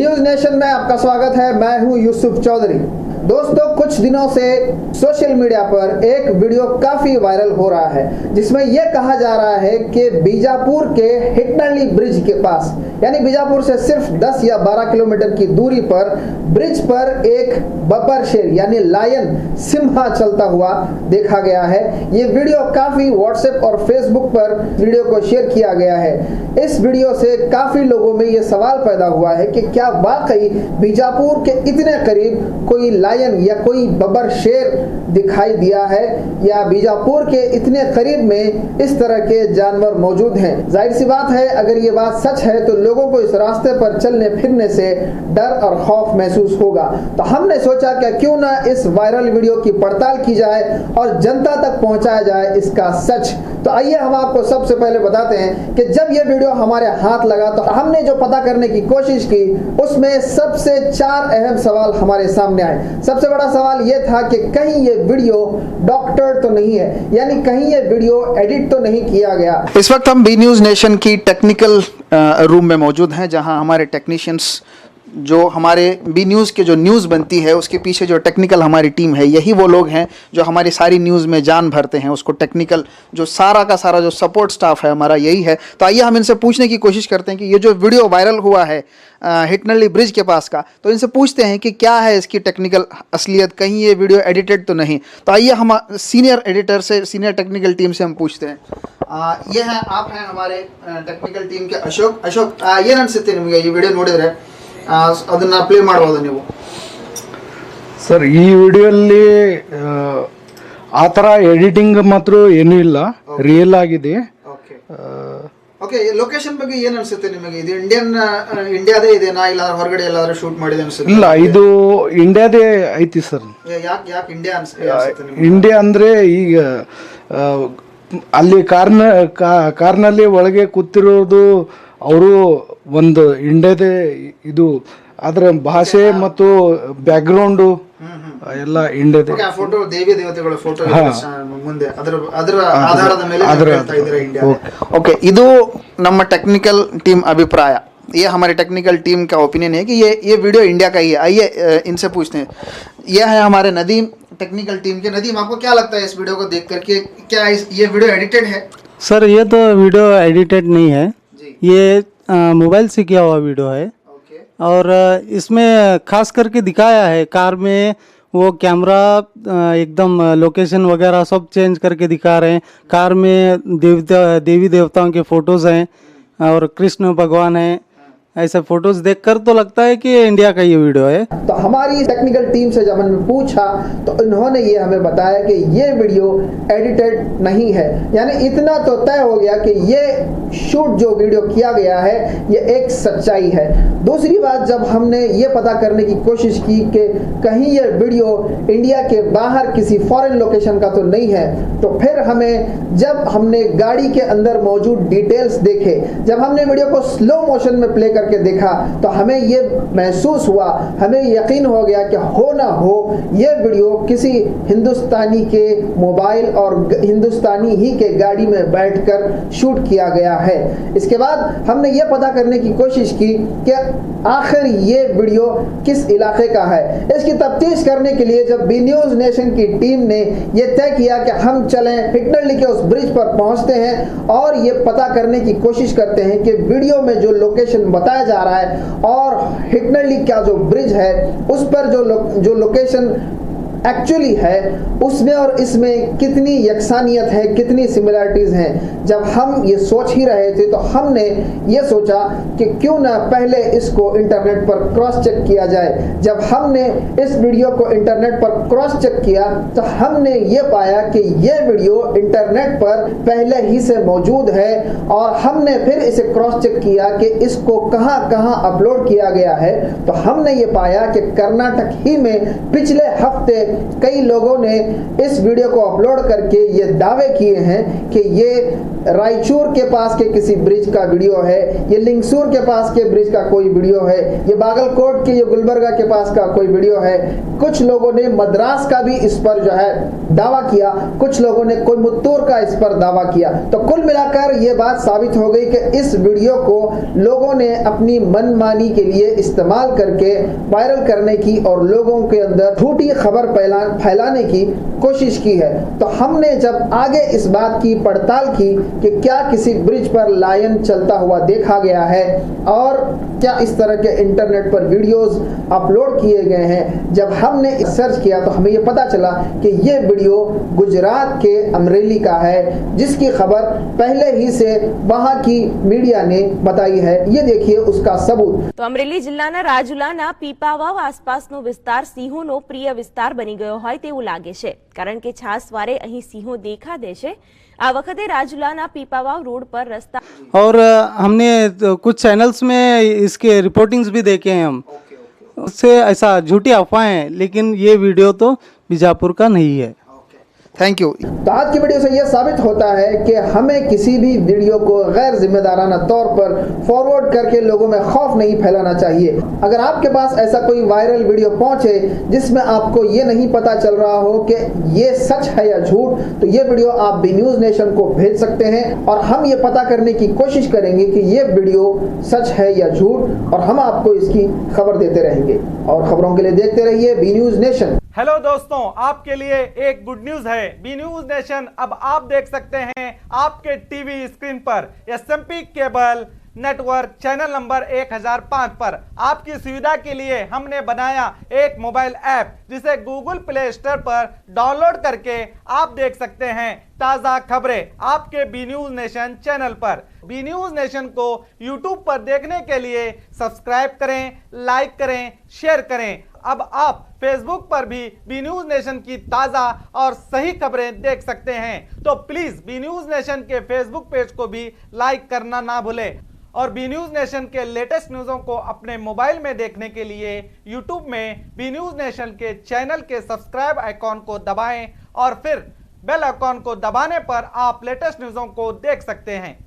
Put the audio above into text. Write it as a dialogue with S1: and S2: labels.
S1: News nation में आपका स्वागत है। मैं हूं यूसुफ चौधरी। दोस्तों, कुछ दिनों से सोशल मीडिया पर एक वीडियो काफी वायरल हो रहा है जिसमें यह कहा जा रहा है कि बीजापुर के हिटनली ब्रिज के पास, यानी बीजापुर से सिर्फ 10 या 12 किलोमीटर की दूरी पर ब्रिज पर एक बब्बर शेर यानी लायन सिम्हा चलता हुआ देखा गया है। ये वीडियो काफी व्हाट्सएप और फेसबुक पर वीडियो को शेयर किया गया है। इस वीडियो से काफी लोगों में ये सवाल पैदा हुआ है कि क्या वाकई बीजापुर के इतने करीब कोई लायन या कोई बब्बर शेर दिखाई दिया है, या बीजापुर के इतने करीब में इस तरह के जानवर मौजूद हैं। जाहिर सी बात है, अगर ये बात सच है तो लोगों को इस रास्ते पर चलने फिरने से डर और खौफ महसूस होगा। तो हमने सोचा कि क्यों ना इस वायरल वीडियो की पड़ताल की जाए और जनता तक पहुंचाया जाए इसका सच। तो आइए हम आपको सबसे पहले बताते हैं कि जब ये वीडियो हमारे हाथ लगा तो हमने जो पता करने की कोशिश की उसमें सबसे 4 अहम सवाल हमारे सामने आए। सबसे बड़ा सवाल ये था कि कहीं ये वीडियो डॉक्टर तो नहीं है, यानी कहीं ये वीडियो एडिट तो नहीं किया गया। इस वक्त हम बी न्यूज़ नेशन की टेक्निकल रूम में मौजूद हैं, जहां हमारे टेक्नीशियंस जो हमारे बी न्यूज़ के जो न्यूज़ बनती है उसके पीछे जो टेक्निकल हमारी टीम है, यही वो लोग हैं जो हमारी सारी न्यूज़ में जान भरते हैं। उसको टेक्निकल जो सारा का सारा जो सपोर्ट स्टाफ है हमारा यही है। तो आइए हम इनसे पूछने की कोशिश करते हैं कि ये जो वीडियो वायरल हुआ है हिटनली ब्रिज के पास का, तो इनसे पूछते हैं कि क्या है इसकी टेक्निकल असलियत, कहीं ये वीडियो एडिटेड तो नहीं। तो आइए हम सीनियर एडिटर से, सीनियर टेक्निकल टीम से हम पूछते हैं। ये हैं, आप हैं हमारे टेक्निकल टीम के अशोक ಏನು ಅನಿಸುತ್ತೆ ನಿಮಗೆ ಈ ವಿಡಿಯೋ ನೋಡಿದ್ರೆ? ಅದನ್ನ ಪ್ಲೇ ಮಾಡಬಹುದು ನೀವು
S2: ಸರ್? ಈ ವಿಡಿಯೋಲ್ಲಿ ಆ ಥರ ಎಡಿಟಿಂಗ್ ಮಾತ್ರ ಏನೂ ಇಲ್ಲ, ರಿಯಲ್ ಆಗಿದೆ.
S1: ಓಕೆ, ಲೊಕೇಶನ್ ಬಗ್ಗೆ ಏನು ಅನಿಸುತ್ತೆ ನಿಮಗೆ? ಇದು ಇಂಡಿಯಾದೇ ಇದೆನಾ ಇಲ್ಲ ಹೊರಗಡೆ ಎಲ್ಲಾದ್ರೂ ಶೂಟ್ ಮಾಡಿದೆ ಅನಿಸುತ್ತೆ?
S2: ಇಲ್ಲ, ಇದು ಇಂಡಿಯಾದೇ ಐತಿ ಸರ್.
S1: ಯಾಕೆ ಇಂಡಿಯಾ ಅನಿಸುತ್ತೆ?
S2: ಇಂಡಿಯಾ ಅಂದರೆ ಈಗ ಅಲ್ಲಿ ಕಾರ್ನಲ್ಲಿ ಒಳಗೆ ಕೂತಿರೋದು ಅವರು ಒಂದು ಇಂಡಿಯಾದೇ ಇದು, ಅದರ ಭಾಷೆ ಮತ್ತು ಬ್ಯಾಕ್ಗ್ರೌಂಡು ಎಲ್ಲ ಇಂಡಿಯಾದೇ.
S1: ಫೋಟೋ ದೇವಿ ದೇವತೆಗಳ ಫೋಟೋ ಮುಂದೆ ಅದರ ಆಧಾರದ ಮೇಲೆ ಹೇಳ್ತಾ ಇದ್ದೀರಾ ಇಂಡಿಯಾ. ओके, ಇದು ನಮ್ಮ ಟೆಕ್ನಿಕಲ್ टीम अभिप्राय, ये हमारे टेक्निकल टीम का ओपिनियन है कि ये वीडियो इंडिया का ही है। आइए इनसे पूछते हैं। यह है हमारे नदीम, टेक्निकल टीम के। नदीम, आपको क्या लगता है इस वीडियो को देख करके, क्या ये वीडियो एडिटेड है?
S3: सर, ये तो वीडियो एडिटेड नहीं है, ये मोबाइल से किया हुआ वीडियो है। और इसमें खास करके दिखाया है कार में वो कैमरा एकदम लोकेशन वगैरह सब चेंज करके दिखा रहे हैं। कार में देवी देवताओं के फोटोज़ हैं और कृष्ण भगवान हैं। ऐसे फोटोज देखकर तो लगता है कि इंडिया का ये वीडियो है।
S1: तो हमारी टेक्निकल टीम से जब हमने पूछा तो इन्होंने ये हमें बताया कि ये वीडियो एडिटेड नहीं है, यानी इतना तो तय हो गया कि ये शूट जो वीडियो किया गया है ये एक सच्चाई है। दूसरी बात, जब हमने ये पता करने की कोशिश की कि कहीं ये वीडियो इंडिया के बाहर किसी फॉरेन लोकेशन का तो नहीं है, तो फिर हमें जब हमने गाड़ी के अंदर मौजूद डिटेल्स देखे, जब हमने वीडियो को स्लो मोशन में प्ले करके देखा, तो हमें ये महसूस हुआ, हमें यकीन हो गया कि हो ना हो ये वीडियो किसी हिंदुस्तानी के मोबाइल और हिंदुस्तानी ही के गाड़ी में बैठकर शूट किया गया है। इसके बाद हमने ये पता करने की कोशिश की कि आखिर ये वीडियो किस इलाके का है। इसकी तफ्तीश करने के लिए जब बी न्यूज़ नेशन की टीम ने ये तय किया कि हम चलें हिटनली के उस ब्रिज पर पहुंचते हैं और ये पता करने की कोशिश करते हैं कि वीडियो में जो लोकेशन बताया जा रहा है और हिटनली का जो ब्रिज है उस पर जो लोकेशन एक्चुअली है उसमें और इसमें कितनी यकसानियत है, कितनी सिमिलरिटीज़ हैं। जब हम ये सोच ही रहे थे तो हमने ये सोचा कि क्यों ना पहले इसको इंटरनेट पर क्रॉस चेक किया जाए। जब हमने इस वीडियो को इंटरनेट पर क्रॉस चेक किया तो हमने ये पाया कि ये वीडियो इंटरनेट पर पहले ही से मौजूद है और हमने फिर इसे क्रॉस चेक किया कि इसको कहाँ कहाँ अपलोड किया गया है, तो हमने ये पाया कि कर्नाटक ही में पिछले हफ्ते कई लोगों ने इस वीडियो को अपलोड करके ये दावे किए हैं कि ये रायचूर के पास के किसी ब्रिज का वीडियो है, ये लिंगसूर के पास के ब्रिज का कोई वीडियो है, ये बागलकोट के ये गुलबर्गा के पास का कोई वीडियो है। कुछ लोगों ने मद्रास का भी इस पर जो है दावा किया, कुछ लोगों ने कोयमुत्तूर का इस पर दावा किया। तो कुल मिलाकर ये बात साबित हो गई कि इस वीडियो को लोगों ने अपनी मनमानी के लिए इस्तेमाल करके वायरल करने की और लोगों के अंदर झूठी खबर फैलाने की कोशिश की है। तो हमने जब आगे इस बात की पड़ताल की कि क्या किसी ब्रिज पर लायन चलता हुआ देखा गया है और क्या इस तरह के इंटरनेट पर वीडियोस अपलोड किए गए हैं, जब हमने सर्च किया तो हमें यह पता चला कि ये वीडियो गुजरात के अमरेली का है, जिसकी खबर पहले ही से वहां की मीडिया ने बताई है। ये देखिए उसका सबूत।
S4: तो अमरेली जिल्लाના રાજુલાના પીપાવાવ આસપાસનો વિસ્તાર સિંહોનો પ્રિય વિસ્તાર બની ગયો હોય તેવું લાગે છે, કારણ કે છાસવારે અહીં સિંહો देखा दे છે। આ વખતે રાજુલાના પીપાવાવ રોડ પર રસ્તા
S3: और हमने तो कुछ चैनल्स में इसके रिपोर्टिंग्स भी देखे हैं हम। उससे ऐसा झूठी अफवाहें हैं, लेकिन ये वीडियो तो बीजापुर का नहीं है।
S1: Thank you. तो आज की वीडियो से यह साबित होता है कि हमें किसी भी वीडियो को गैर जिम्मेदाराना तौर पर फॉरवर्ड करके लोगों में खौफ नहीं फैलाना चाहिए। अगर आपके पास ऐसा कोई वायरल वीडियो पहुंचे जिसमें आपको ये नहीं पता चल रहा हो कि ये सच है या झूठ, तो ये वीडियो आप बी न्यूज़ नेशन को भेज सकते हैं और हम ये पता करने की कोशिश करेंगे कि ये वीडियो सच है या झूठ, और हम आपको इसकी खबर देते रहेंगे। और खबरों के लिए देखते रहिए बी न्यूज़ नेशन।
S5: हेलो दोस्तों, आपके लिए एक गुड न्यूज है। बी न्यूज नेशन अब आप देख सकते हैं आपके टीवी स्क्रीन पर SMP cable network channel number 1005 पर। आपकी सुविधा के लिए हमने बनाया एक मोबाइल ऐप, जिसे गूगल प्ले स्टोर पर डाउनलोड करके आप देख सकते हैं ताज़ा खबरें आपके बी न्यूज नेशन चैनल पर। बी न्यूज नेशन को यूट्यूब पर देखने के लिए सब्सक्राइब करें, लाइक करें, शेयर करें। अब आप फेसबुक पर भी बी न्यूज नेशन की ताज़ा और सही खबरें देख सकते हैं। तो प्लीज़ बी न्यूज नेशन के फेसबुक पेज को भी लाइक करना ना भूलें। और बी न्यूज नेशन के लेटेस्ट न्यूज़ों को अपने मोबाइल में देखने के लिए यूट्यूब में बी न्यूज नेशन के चैनल के सब्सक्राइब आइकॉन को दबाएं और फिर बेल आइकॉन को दबाने पर आप लेटेस्ट न्यूज़ों को देख सकते हैं।